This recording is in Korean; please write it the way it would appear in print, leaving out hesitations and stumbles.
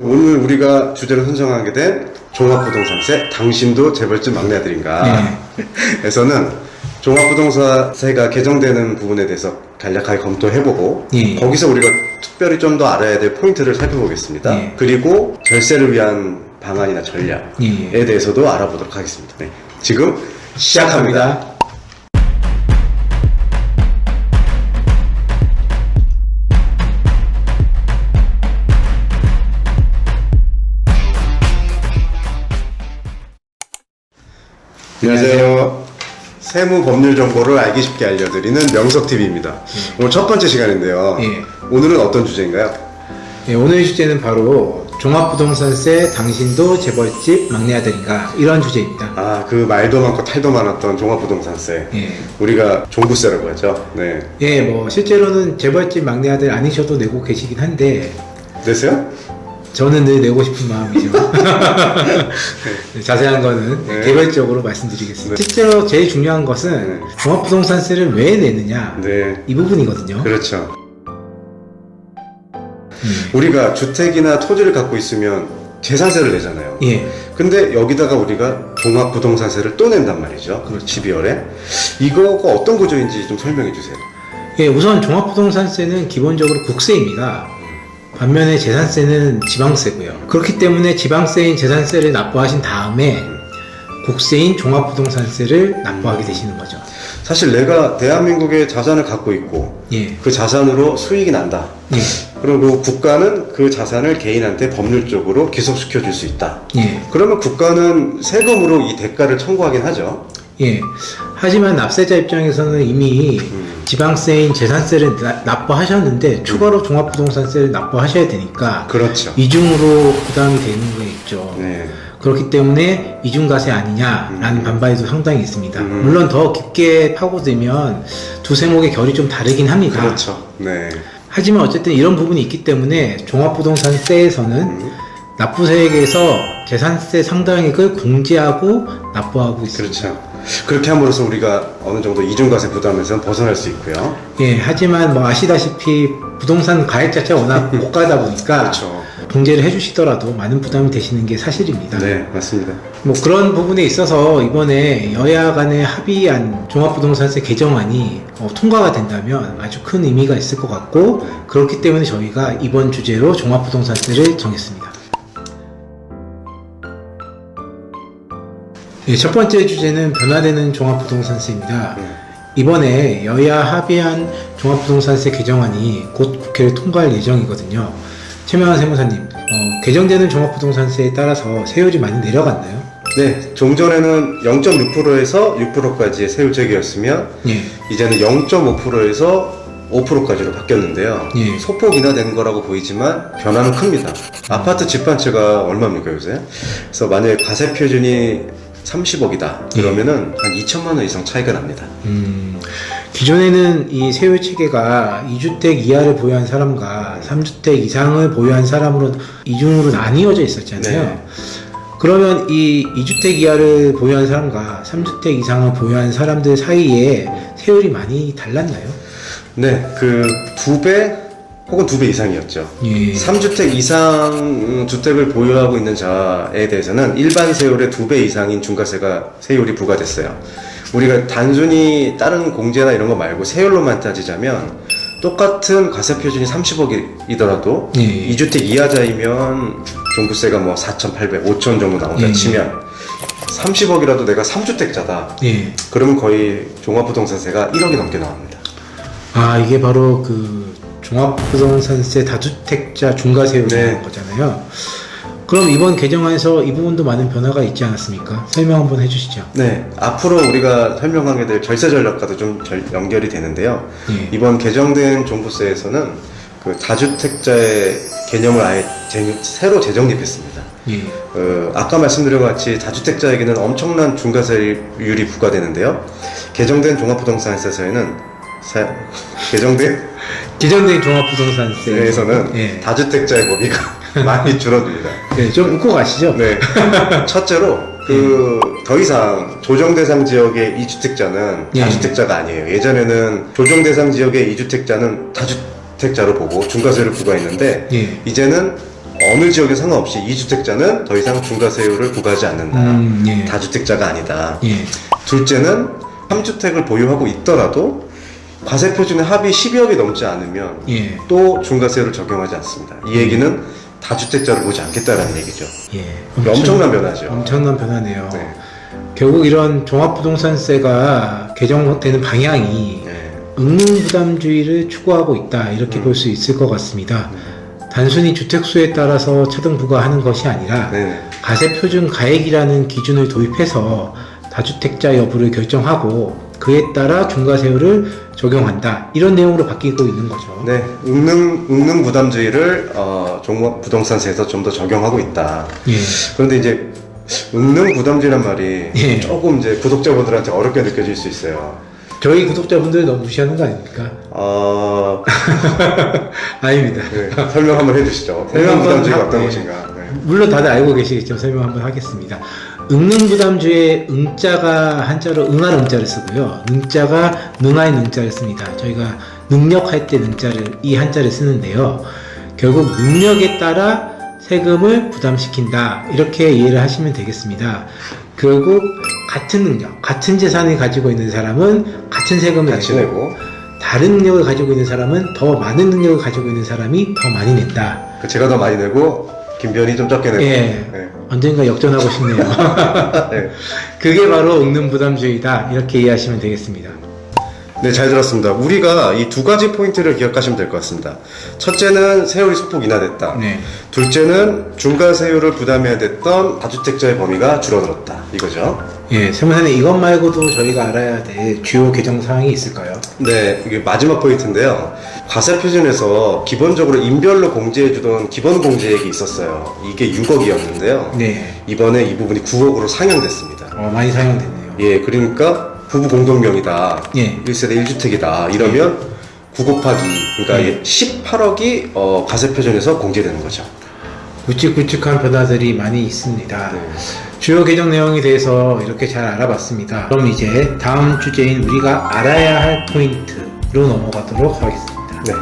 오늘 우리가 주제로 선정하게 된 종합부동산세 당신도 재벌집 막내 아들인가 에서는 종합부동산세가 개정되는 부분에 대해서 간략하게 검토해보고 거기서 우리가 특별히 좀 더 알아야 될 포인트를 살펴보겠습니다. 그리고 절세를 위한 방안이나 전략에 대해서도 알아보도록 하겠습니다. 지금 시작합니다. 안녕하세요. 세무 법률 정보를 알기 쉽게 알려드리는 명석TV입니다. 오늘 첫 번째 시간인데요. 오늘은 어떤 주제인가요? 오늘 주제는 바로 종합부동산세 당신도 재벌집 막내 아들인가, 이런 주제입니다. 아, 그 말도 많고 탈도 많았던 종합부동산세. 우리가 종부세라고 하죠. 뭐 실제로는 재벌집 막내 아들 아니셔도 내고 계시긴 한데 내세요? 저는 늘 내고 싶은 마음이죠. 자세한 거는 개별적으로 말씀드리겠습니다. 실제로 제일 중요한 것은 종합부동산세를 왜 내느냐, 이 부분이거든요. 그렇죠. 우리가 주택이나 토지를 갖고 있으면 재산세를 내잖아요. 근데 여기다가 우리가 종합부동산세를 또 낸단 말이죠. 12월에. 이거가 어떤 구조인지 좀 설명해 주세요. 우선 종합부동산세는 기본적으로 국세입니다. 반면에 재산세는 지방세고요. 그렇기 때문에 지방세인 재산세를 납부하신 다음에 국세인 종합부동산세를 납부하게 되시는 거죠. 사실 내가 대한민국의 자산을 갖고 있고 그 자산으로 수익이 난다. 그리고 국가는 그 자산을 개인한테 법률적으로 귀속시켜 줄 수 있다. 그러면 국가는 세금으로 이 대가를 청구하긴 하죠. 하지만 납세자 입장에서는 이미 지방세인 재산세를 납부하셨는데 추가로 종합부동산세를 납부하셔야 되니까 그렇죠. 이중으로 부담이 되는 거겠죠. 그렇기 때문에 이중과세 아니냐라는 반발도 상당히 있습니다. 물론 더 깊게 파고들면 두 세목의 결이 좀 다르긴 합니다. 그렇죠. 하지만 어쨌든 이런 부분이 있기 때문에 종합부동산세에서는 납부세액에서 재산세 상당액을 공제하고 납부하고 있습니다. 그렇죠. 그렇게 함으로써 우리가 어느 정도 이중과세 부담에서 벗어날 수 있고요. 하지만 뭐 아시다시피 부동산 가액 자체가 워낙 고가다 보니까 공제를 해주시더라도 많은 부담이 되시는 게 사실입니다. 네, 맞습니다. 뭐 그런 부분에 있어서 이번에 여야 간에 합의한 종합부동산세 개정안이 통과가 된다면 아주 큰 의미가 있을 것 같고, 그렇기 때문에 저희가 이번 주제로 종합부동산세를 정했습니다. 첫 번째 주제는 변화되는 종합부동산세입니다. 이번에 여야 합의한 종합부동산세 개정안이 곧 국회를 통과할 예정이거든요. 최명환 세무사님, 개정되는 종합부동산세에 따라서 세율이 많이 내려갔나요? 네, 종전에는 0.6%에서 6%까지의 세율 체계였으면 이제는 0.5%에서 5%까지로 바뀌었는데요. 소폭 인하된 거라고 보이지만 변화는 큽니다. 아파트 집 한 채가 얼마입니까 요새? 그래서 만약에 과세 표준이 30억이다 그러면은 한 2천만 원 이상 차이가 납니다. 기존에는 이 세율 체계가 2주택 이하를 보유한 사람과 3주택 이상을 보유한 사람으로 이중으로 나뉘어져 있었잖아요. 그러면 이 2주택 이하를 보유한 사람과 3주택 이상을 보유한 사람들 사이에 세율이 많이 달랐나요? 네, 그 2배 혹은 2배 이상이었죠. 3주택 이상 주택을 보유하고 있는 자에 대해서는 일반 세율의 2배 이상인 중과세가 세율이 부과됐어요. 우리가 단순히 다른 공제나 이런 거 말고 세율로만 따지자면 똑같은 과세 표준이 30억이더라도 2주택 이하자이면 종부세가 뭐 4,800, 5천 정도 나온다 치면 30억이라도 내가 3주택자다. 그러면 거의 종합부동산세가 1억이 넘게 나옵니다. 아, 이게 바로 그 종합부동산세 다주택자 중과세율이라는 거잖아요. 그럼 이번 개정안에서 이 부분도 많은 변화가 있지 않았습니까? 설명 한번 해주시죠. 네, 앞으로 우리가 설명하게 될 절세 전략과도 좀 연결이 되는데요. 이번 개정된 종부세에서는 그 다주택자의 개념을 아예 새로 재정립했습니다. 아까 말씀드린 것 같이 다주택자에게는 엄청난 중과세율이 부과되는데요. 개정된 종합부동산세에서는 개정된 종합부동산세에서는 다주택자의 범위가 많이 줄어듭니다. 좀 웃고 가시죠. 첫째로 더 이상 조정대상 지역의 2주택자는 다주택자가 아니에요. 예전에는 조정대상 지역의 2주택자는 다주택자로 보고 중과세를 부과했는데 이제는 어느 지역에 상관없이 2주택자는 더 이상 중과세율을 부과하지 않는다. 예. 다주택자가 아니다. 예. 둘째는 3주택을 보유하고 있더라도 과세 표준의 합이 10억이 넘지 않으면 예. 또 중과세율을 적용하지 않습니다. 이 얘기는 다주택자를 보지 않겠다라는 얘기죠. 예. 엄청난 변화죠. 엄청난 변화네요. 네. 결국 이런 종합부동산세가 개정되는 방향이 네. 응능부담주의를 추구하고 있다 이렇게 볼 수 있을 것 같습니다. 단순히 주택수에 따라서 차등 부과하는 것이 아니라 네. 가세표준 가액이라는 기준을 도입해서 다주택자 여부를 결정하고 그에 따라 중과세율을 적용한다 이런 내용으로 바뀌고 있는 거죠. 네, 응능 부담주의를 종합부동산세에서 좀 더 적용하고 있다. 예. 그런데 이제 응능 부담주의란 말이 예. 조금 이제 구독자분들한테 어렵게 느껴질 수 있어요. 저희 구독자분들 너무 무시하는 거 아닙니까? 아닙니다. 네, 설명 한번 해주시죠. 설명 응능 부담주의가 한번 어떤 네. 것인가. 네. 물론 다들 알고 계시겠지만 설명 한번 하겠습니다. 응능부담주의 응자가 한자로 응할 응자를 쓰고요. 능자가 능할 능자를 씁니다. 저희가 능력할 때 능자를 이 한자를 쓰는데요. 결국 능력에 따라 세금을 부담시킨다 이렇게 이해를 하시면 되겠습니다. 결국 같은 능력, 같은 재산을 가지고 있는 사람은 같은 세금을 같이 내고 내고 다른 능력을 가지고 있는 사람은 더 많은 능력을 가지고 있는 사람이 더 많이 낸다. 제가 더 많이 내고 김변이 좀 적게 내고. 예. 네. 언젠가 역전하고 싶네요. 네. 그게 바로 응능부담주의다 이렇게 이해하시면 되겠습니다. 네, 잘 들었습니다. 우리가 이 두 가지 포인트를 기억하시면 될 것 같습니다. 첫째는 세율이 소폭 인하됐다. 네. 둘째는 중과세율을 부담해야 됐던 다주택자의 범위가 줄어들었다. 이거죠. 예, 세무사님 이것 말고도 저희가 알아야 될 주요 개정 사항이 있을까요? 네, 이게 마지막 포인트인데요. 과세 표준에서 기본적으로 인별로 공제해주던 기본 공제액이 있었어요. 이게 6억이었는데요. 네. 이번에 이 부분이 9억으로 상향됐습니다. 많이 사용됐네요. 예, 그러니까 부부 공동명의다. 예. 1세대 1주택이다. 이러면 9 곱하기, 그러니까 예. 18억이 과세 표준에서 공제되는 거죠. 굵직굵직한 변화들이 많이 있습니다. 네. 주요 개정 내용에 대해서 이렇게 잘 알아봤습니다. 그럼 이제 다음 주제인 우리가 알아야 할 포인트로 넘어가도록 하겠습니다. 네.